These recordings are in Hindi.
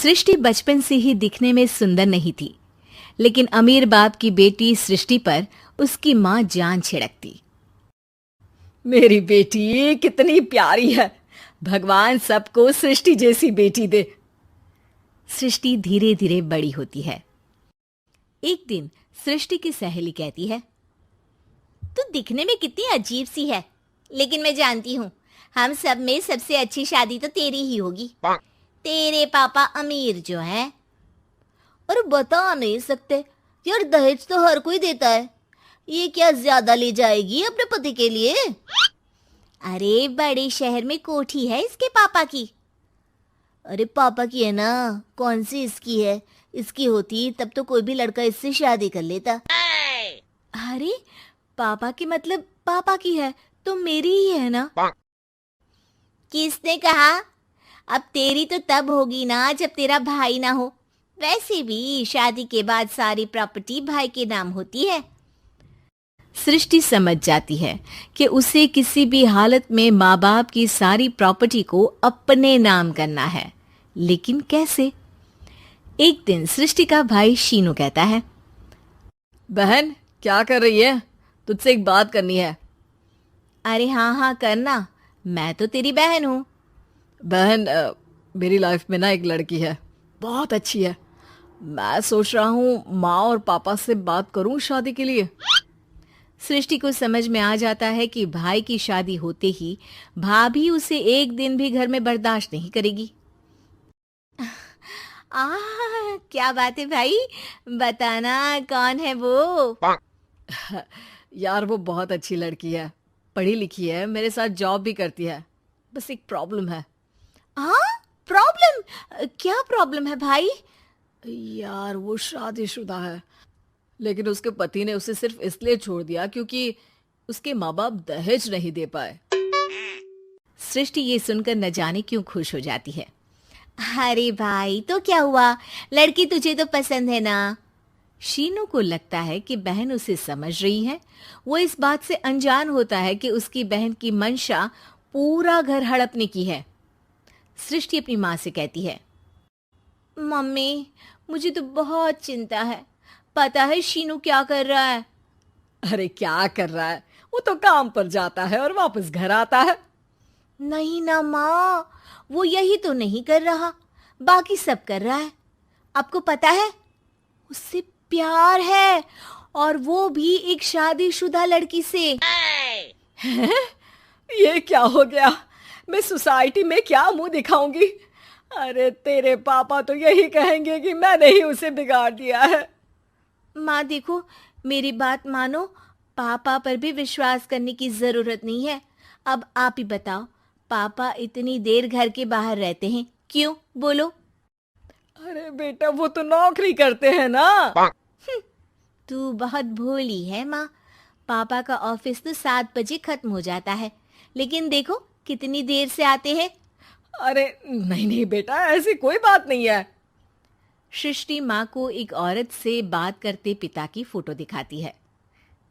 सृष्टि बचपन से ही दिखने में सुंदर नहीं थी, लेकिन अमीर बाप की बेटी सृष्टि पर उसकी माँ जान छिड़कती। मेरी बेटी कितनी प्यारी है, भगवान सबको सृष्टि जैसी बेटी दे। सृष्टि धीरे धीरे बड़ी होती है। एक दिन सृष्टि की सहेली कहती है, तू दिखने में कितनी अजीब सी है, लेकिन मैं जानती हूँ हम सब में सबसे अच्छी शादी तो तेरी ही होगी। तेरे पापा अमीर जो हैं। और बता नहीं सकते यार, दहेज तो हर कोई देता है, ये क्या ज्यादा ले जाएगी अपने पति के लिए? अरे बड़े शहर में कोठी है इसके पापा की। अरे पापा की है ना, कौन सी इसकी है? इसकी होती तब तो कोई भी लड़का इससे शादी कर लेता। अरे पापा की मतलब पापा की है तो मेरी ही है ना? किसने कहा? अब तेरी तो तब होगी ना जब तेरा भाई ना हो। वैसे भी शादी के बाद सारी प्रॉपर्टी भाई के नाम होती है। सृष्टि समझ जाती है कि उसे किसी भी हालत में माँ बाप की सारी प्रॉपर्टी को अपने नाम करना है, लेकिन कैसे? एक दिन सृष्टि का भाई शीनू कहता है, बहन क्या कर रही है? तुझसे एक बात करनी है। अरे हाँ हाँ करना, मैं तो तेरी बहन हूँ। बहन मेरी लाइफ में ना एक लड़की है, बहुत अच्छी है। मैं सोच रहा हूँ माँ और पापा से बात करूँ शादी के लिए। सृष्टि को समझ में आ जाता है कि भाई की शादी होते ही भाभी उसे एक दिन भी घर में बर्दाश्त नहीं करेगी। क्या बात है भाई, बताना कौन है वो? यार वो बहुत अच्छी लड़की है, पढ़ी लिखी है, मेरे साथ जॉब भी करती है। बस एक प्रॉब्लम है। हाँ प्रॉब्लम? क्या प्रॉब्लम है भाई? यार वो शादीशुदा है, लेकिन उसके पति ने उसे सिर्फ इसलिए छोड़ दिया क्योंकि उसके माँ बाप दहेज नहीं दे पाए। सृष्टि ये सुनकर न जाने क्यों खुश हो जाती है। अरे भाई तो क्या हुआ, लड़की तुझे तो पसंद है ना? शीनू को लगता है कि बहन उसे समझ रही है। वो इस बात से अनजान होता है कि उसकी बहन की मंशा पूरा घर हड़पने की है। सृष्टि अपनी माँ से कहती है, मम्मी मुझे तो बहुत चिंता है। पता है शीनू क्या कर रहा है? अरे क्या कर रहा है? वो तो काम पर जाता है और वापस घर आता है। नहीं ना माँ, वो यही तो नहीं कर रहा, बाकी सब कर रहा है। आपको पता है उससे प्यार है, और वो भी एक शादीशुदा लड़की से। हैं? ये क्या हो गया? मैं सोसाइटी में क्या मुंह दिखाऊंगी? अरे तेरे पापा तो यही कहेंगे कि मैंने ही उसे बिगाड़ दिया है। माँ देखो, मेरी बात मानो, पापा पर भी विश्वास करने की जरूरत नहीं है। अब आप ही बताओ, पापा इतनी देर घर के बाहर रहते हैं क्यों? बोलो। अरे बेटा वो तो नौकरी करते हैं ना। तू बहुत भोली है माँ। पापा का ऑफिस तो 7 बजे खत्म हो जाता है, लेकिन देखो कितनी देर से आते हैं। अरे नहीं नहीं बेटा, ऐसी कोई बात नहीं है। सृष्टि माँ को एक औरत से बात करते पिता की फोटो दिखाती है।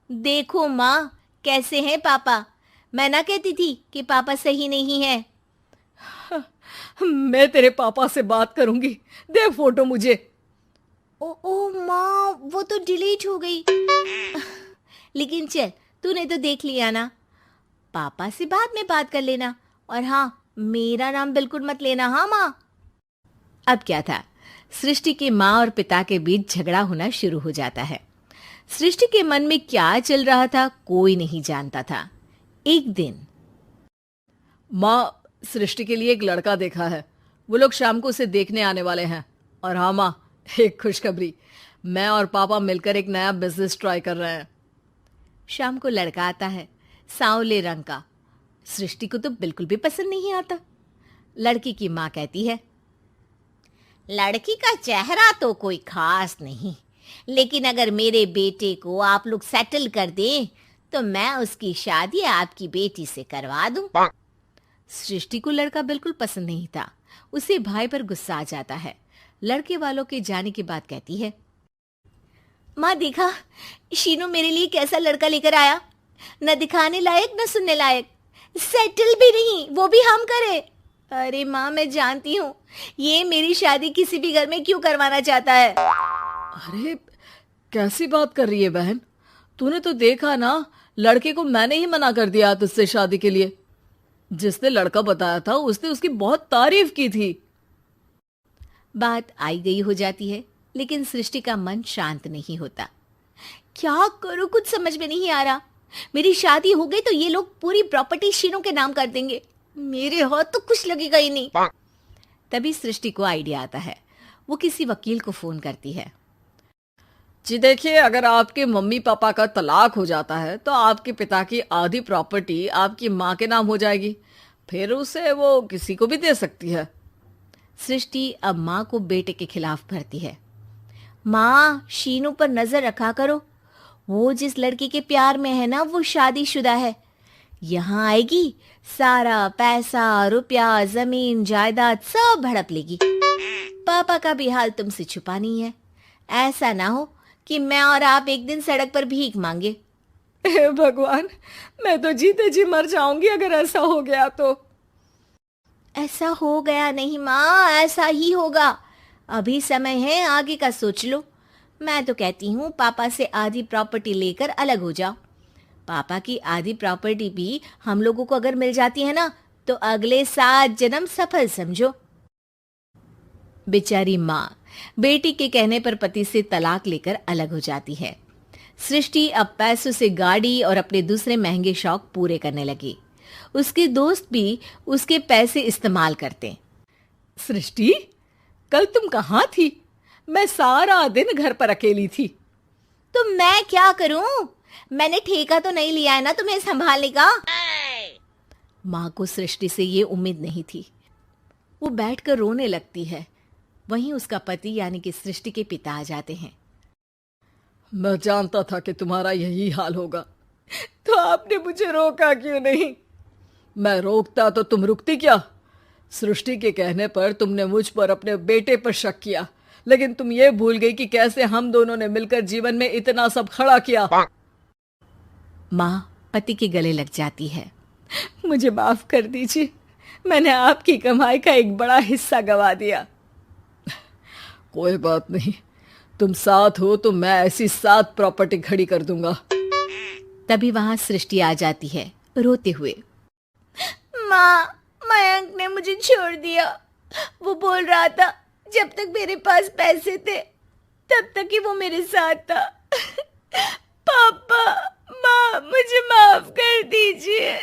देखो माँ कैसे हैं पापा। मैं ना कहती थी कि पापा सही नहीं है। मैं तेरे पापा से बात करूंगी, दे फोटो मुझे। ओ माँ, वो तो डिलीट हो गई। लेकिन चल, तूने तो देख लिया ना। पापा से बाद में बात कर लेना, और हाँ मेरा नाम बिल्कुल मत लेना। हाँ माँ। अब क्या था, सृष्टि के माँ और पिता के बीच झगड़ा होना शुरू हो जाता है। सृष्टि के मन में क्या चल रहा था कोई नहीं जानता था। एक दिन, माँ सृष्टि के लिए एक लड़का देखा है, वो लोग शाम को उसे देखने आने वाले हैं। और हाँ माँ, एक खुशखबरी, मैं और पापा मिलकर एक नया बिजनेस ट्राई कर रहे हैं। शाम को लड़का आता है, सांवले रंग का। सृष्टि को तो बिल्कुल भी पसंद नहीं आता। लड़की की माँ कहती है, लड़की का चेहरा तो कोई खास नहीं, लेकिन अगर मेरे बेटे को आप लोग सेटल कर दें तो मैं उसकी शादी आपकी बेटी से करवा दूं। सृष्टि को लड़का बिल्कुल पसंद नहीं था। उसे भाई पर गुस्सा आ जाता है। लड़के वालों के जाने के बाद कहती है, माँ देखा शीनू मेरे लिए कैसा लड़का लेकर आया, न दिखाने लायक न सुनने लायक, सेटल भी नहीं, वो भी हम करे। अरे माँ, मैं जानती हूँ ये मेरी शादी किसी भी घर में क्यों करवाना चाहता है। अरे कैसी बात कर रही है बहन, तूने तो देखा ना, लड़के को मैंने ही मना कर दिया तुझसे शादी के लिए। जिसने लड़का बताया था उसने उसकी बहुत तारीफ की थी। बात आई गई हो जाती है, लेकिन सृष्टि का मन शांत नहीं होता। क्या करूं, कुछ समझ में नहीं आ रहा। मेरी शादी हो गई तो ये लोग पूरी प्रॉपर्टी शीनू के नाम कर देंगे, मेरे हाथ तो कुछ लगेगा ही नहीं। तभी सृष्टि को आइडिया आता है। वो किसी वकील को फोन करती है। जी देखिए, अगर आपके मम्मी पापा का तलाक हो जाता है तो आपके पिता की आधी प्रॉपर्टी आपकी माँ के नाम हो जाएगी, फिर उसे वो किसी को भी दे सकती है। सृष्टि अब माँ को बेटे के खिलाफ भरती है। माँ, शीनू पर नजर रखा करो, वो जिस लड़की के प्यार में है ना वो शादीशुदा है। यहाँ आएगी, सारा पैसा रुपया जमीन जायदाद सब हड़प लेगी। पापा का भी हाल तुमसे छुपा नहीं है। ऐसा ना हो कि मैं और आप एक दिन सड़क पर भीख मांगे। हे भगवान, मैं तो जीते जी मर जाऊंगी अगर ऐसा हो गया तो। ऐसा हो गया नहीं माँ, ऐसा ही होगा। अभी समय है, आगे का सोच लो। मैं तो कहती हूँ पापा से आधी प्रॉपर्टी लेकर अलग हो जाओ। पापा की आधी प्रॉपर्टी भी हम लोगों को अगर मिल जाती है ना तो अगले 7 जन्म सफल समझो। बेचारी माँ बेटी के कहने पर पति से तलाक लेकर अलग हो जाती है। सृष्टि अब पैसों से गाड़ी और अपने दूसरे महंगे शौक पूरे करने लगी। उसके दोस्त भी उसके पैसे इस्तेमाल करते। सृष्टि, कल तुम कहाँ थी? मैं सारा दिन घर पर अकेली थी। तो मैं क्या करूं? मैंने ठेका तो नहीं लिया है ना तुम्हें संभालने का। माँ को सृष्टि से ये उम्मीद नहीं थी। वो बैठकर रोने लगती है। वहीं उसका पति यानी कि सृष्टि के पिता आ जाते हैं। मैं जानता था कि तुम्हारा यही हाल होगा, तो आपने मुझे रोका क्यों नहीं? मैं रोकता तो तुम रुकती क्या? सृष्टि के कहने पर तुमने मुझ पर अपने बेटे पर शक किया, लेकिन तुम ये भूल गई कि कैसे हम दोनों ने मिलकर जीवन में इतना सब खड़ा किया। माँ पति के गले लग जाती है। मुझे माफ कर दीजिए, मैंने आपकी कमाई का एक बड़ा हिस्सा गवा दिया। कोई बात नहीं, तुम साथ हो तो मैं ऐसी 7 प्रॉपर्टी खड़ी कर दूंगा। तभी वहां सृष्टि आ जाती है रोते हुए। माँ, मयंक ने मुझे छोड़ दिया। वो बोल रहा था जब तक मेरे पास पैसे थे तब तक ही वो मेरे साथ था। पापा, माँ, मुझे माफ कर दीजिए।